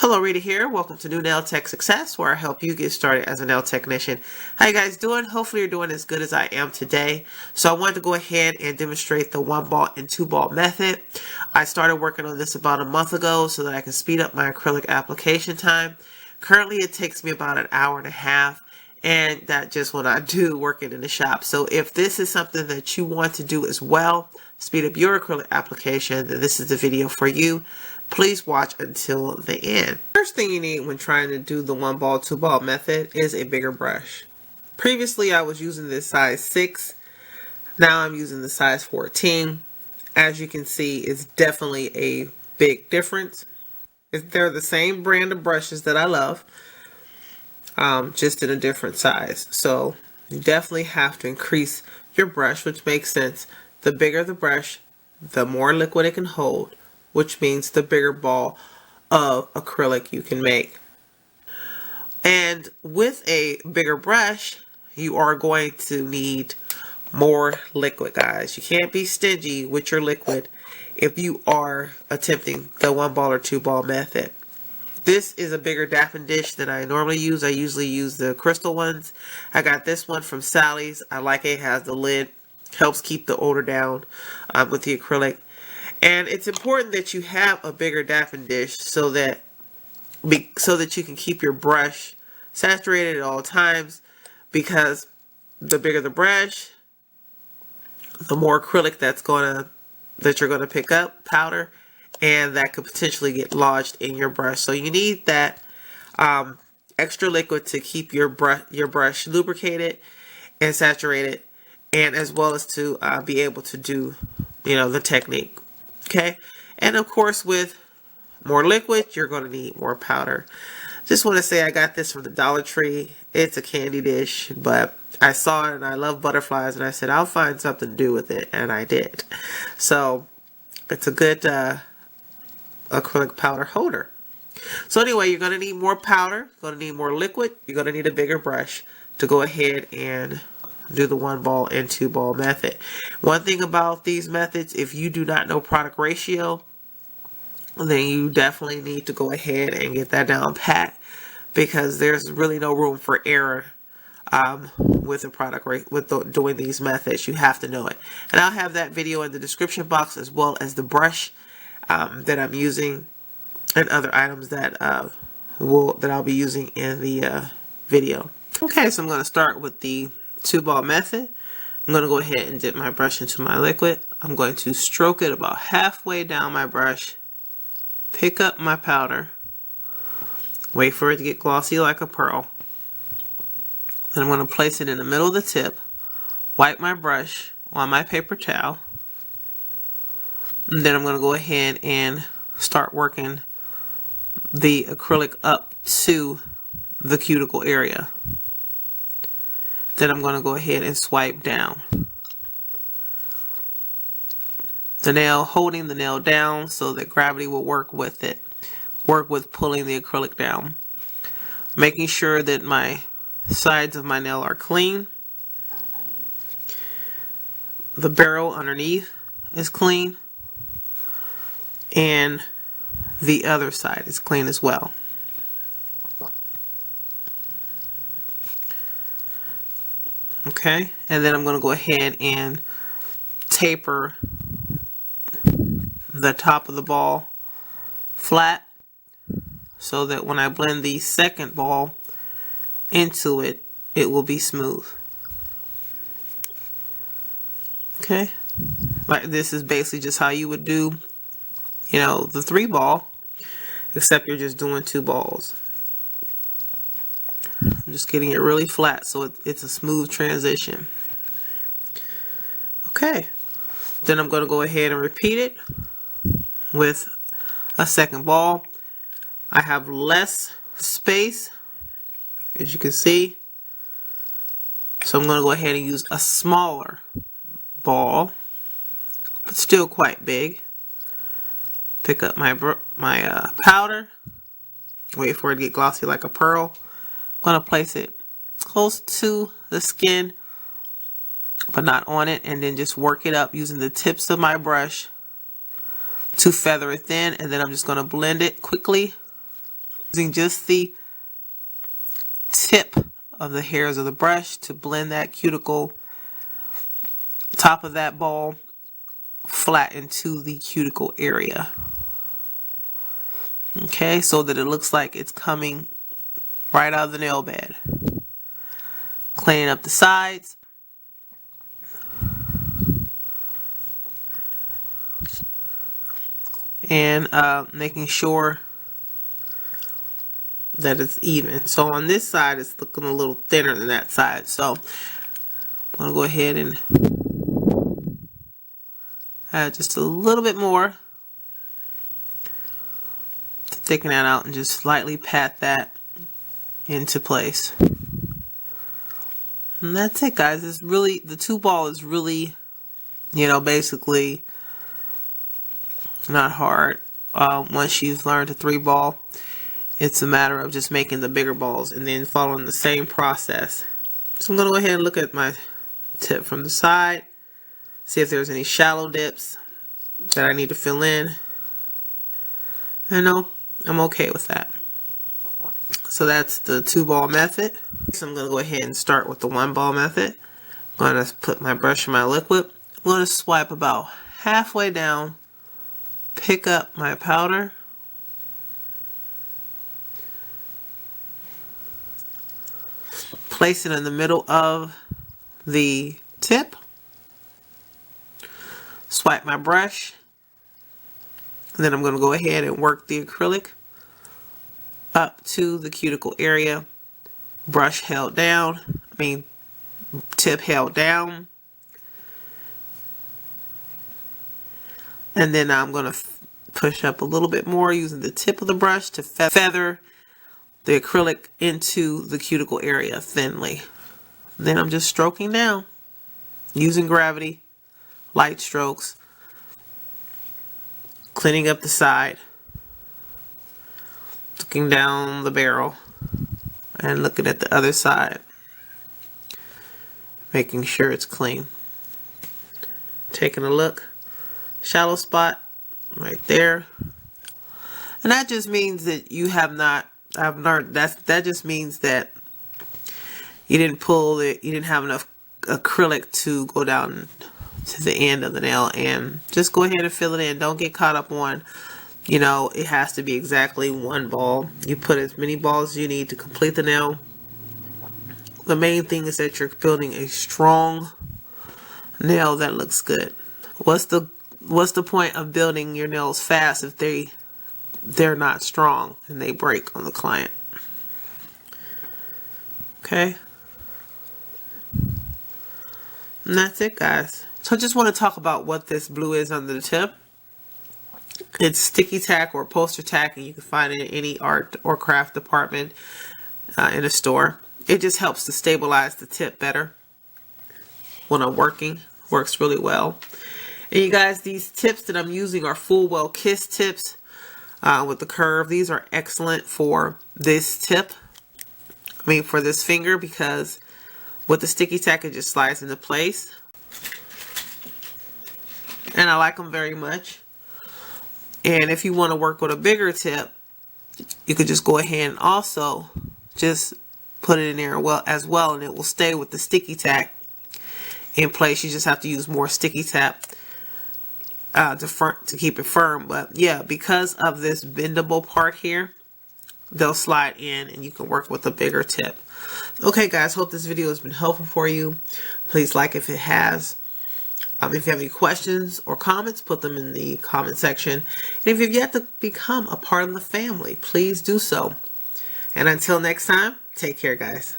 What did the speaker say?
Hello, Rita here. Welcome to New Nail Tech Success, where I help you get started as a nail technician. How you guys doing? Hopefully you're doing as good as I am today. So I wanted to go ahead and demonstrate the 1-ball and 2-ball method. I started working on this about a month ago so that I can speed up my acrylic application time. Currently it takes me about an hour and a half, and that's just what I do working in the shop. So if this is something that you want to do as well, speed up your acrylic application, then this is the video for you. Please watch until the end. First thing you need when trying to do the 1-ball, 2-ball method is a bigger brush. Previously I was using this size 6. Now I'm using the size 14. As you can see, it's definitely a big difference. They're the same brand of brushes that I love, just in a different size. So you definitely have to increase your brush, which makes sense. The bigger the brush, the more liquid it can hold, which means the bigger ball of acrylic you can make. And with a bigger brush, you are going to need more liquid, guys. You can't be stingy with your liquid if you are attempting the 1-ball or 2-ball method. This is a bigger dapping dish than I normally use. I usually use the crystal ones. I got this one from Sally's. I like it. It has the lid. Helps keep the odor down with the acrylic. And it's important that you have a bigger dapping dish so that you can keep your brush saturated at all times, because the bigger the brush, the more acrylic that you're gonna pick up, powder, and that could potentially get lodged in your brush. So you need that extra liquid to keep your brush lubricated and saturated, and as well as to be able to do, the technique. Okay, and of course with more liquid, you're going to need more powder. Just want to say I got this from the Dollar Tree. It's a candy dish, but I saw it and I love butterflies, and I said I'll find something to do with it, and I did. So it's a good acrylic powder holder. So anyway, you're going to need more powder, going to need more liquid, you're going to need a bigger brush to go ahead and do the 1-ball and 2-ball method. One thing about these methods, if you do not know product ratio, then you definitely need to go ahead and get that down pat, because there's really no room for error with the product doing these methods. You have to know it. And I'll have that video in the description box, as well as the brush that I'm using and other items that I'll be using in the video. Okay, so I'm going to start with the 2-ball method. I'm going to go ahead and dip my brush into my liquid. I'm going to stroke it about halfway down my brush, pick up my powder, wait for it to get glossy like a pearl. Then I'm going to place it in the middle of the tip, wipe my brush on my paper towel, and then I'm going to go ahead and start working the acrylic up to the cuticle area. Then I'm going to go ahead and swipe down the nail, holding the nail down so that gravity will work with it, work with pulling the acrylic down. Making sure that my sides of my nail are clean. The barrel underneath is clean, and the other side is clean as well. Okay, and then I'm going to go ahead and taper the top of the ball flat so that when I blend the second ball into it, it will be smooth. Okay, like this is basically just how you would do, the 3-ball, except you're just doing 2 balls. I'm just getting it really flat so it's a smooth transition. Okay, then I'm going to go ahead and repeat it with a second ball. I have less space, as you can see, so I'm going to go ahead and use a smaller ball, but still quite big. Pick up my powder, wait for it to get glossy like a pearl. I'm going to place it close to the skin, but not on it, and then just work it up using the tips of my brush to feather it thin, and then I'm just going to blend it quickly Using just the tip of the hairs of the brush to blend that cuticle, top of that ball, flat into the cuticle area. Okay, so that it looks like it's coming right out of the nail bed. Cleaning up the sides. And making sure that it's even. So on this side it's looking a little thinner than that side. So I'm going to go ahead and add just a little bit more to thicken that out and just slightly pat that into place. And that's it, guys. It's really, the 2-ball is really, you know, basically not hard. Once you've learned a 3-ball, it's a matter of just making the bigger balls and then following the same process. So I'm going to go ahead and look at my tip from the side, see if there's any shallow dips that I need to fill in. I know I'm okay with that. So that's the 2-ball method. So I'm going to go ahead and start with the 1-ball method. I'm going to put my brush in my liquid. I'm going to swipe about halfway down, pick up my powder, place it in the middle of the tip, swipe my brush, and then I'm going to go ahead and work the acrylic up to the cuticle area, brush held down, tip held down, and then I'm going to push up a little bit more using the tip of the brush to feather the acrylic into the cuticle area thinly. Then I'm just stroking down using gravity, light strokes, cleaning up the side, looking down the barrel, and looking at the other side, making sure it's clean. Taking a look, shallow spot right there, and that just means that you have not. I've learned that just means that you didn't pull it. You didn't have enough acrylic to go down to the end of the nail, and just go ahead and fill it in. Don't get caught up on, you know, it has to be exactly 1 ball. You put as many balls as you need to complete the nail. The main thing is that you're building a strong nail that looks good. What's the point of building your nails fast if they're not strong and they break on the client? Okay, and that's it, guys. So I just want to talk about what this blue is under the tip. It's sticky tack or poster tack, and you can find it in any art or craft department in a store. It just helps to stabilize the tip better when I'm working. Works really well. And you guys, these tips that I'm using are Full Well Kiss tips with the curve. These are excellent for this tip. For this finger, because with the sticky tack it just slides into place. And I like them very much. And if you want to work with a bigger tip, you could just go ahead and also just put it in there as well, and it will stay with the sticky tack in place. You just have to use more sticky tack to keep it firm. But yeah, because of this bendable part here, they'll slide in and you can work with a bigger tip. Okay, guys, hope this video has been helpful for you. Please like if it has. If you have any questions or comments, put them in the comment section. And if you've yet to become a part of the family, please do so. And until next time, take care, guys.